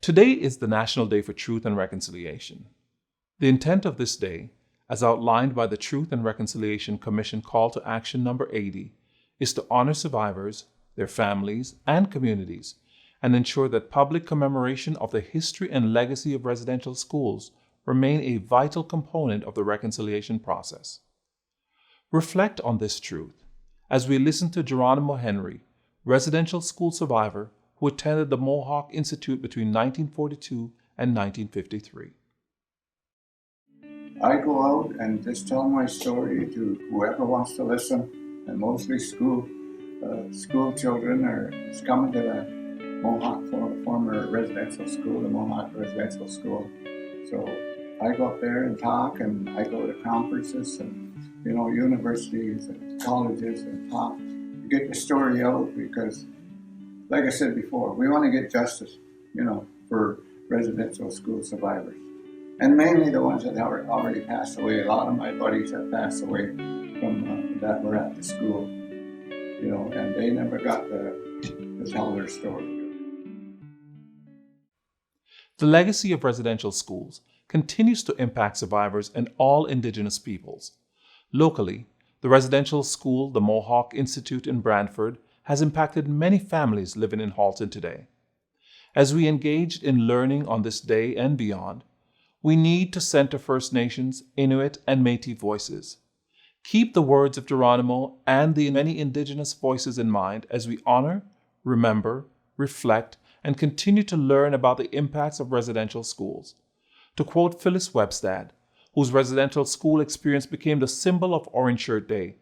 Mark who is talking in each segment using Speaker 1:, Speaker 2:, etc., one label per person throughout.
Speaker 1: Today is the National Day for Truth and Reconciliation. The intent of this day, as outlined by the Truth and Reconciliation Commission Call to Action number 80, is to honor survivors, their families, and communities, and ensure that public commemoration of the history and legacy of residential schools remain a vital component of the reconciliation process. Reflect on this truth as we listen to Geronimo Henry, residential school survivor who attended the Mohawk Institute between 1942 and 1953.
Speaker 2: I go out and just tell my story to whoever wants to listen, and mostly school children are coming to the Mohawk former residential school, the Mohawk residential school. So I go up there and talk, and I go to conferences and universities and colleges and talk to get the story out, because like I said before, we want to get justice, for residential school survivors. And mainly the ones that have already passed away. A lot of my buddies have passed away from that were at the school, and they never got to tell their story.
Speaker 1: The legacy of residential schools continues to impact survivors and all Indigenous peoples. Locally, the residential school, the Mohawk Institute in Brantford, has impacted many families living in Halton today. As we engaged in learning on this day and beyond, we need to center First Nations, Inuit and Métis voices. Keep the words of Geronimo and the many Indigenous voices in mind as we honor, remember, reflect, and continue to learn about the impacts of residential schools. To quote Phyllis Webstad, whose residential school experience became the symbol of Orange Shirt Day,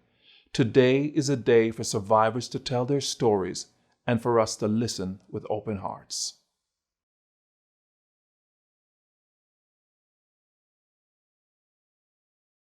Speaker 1: "Today is a day for survivors to tell their stories and for us to listen with open hearts."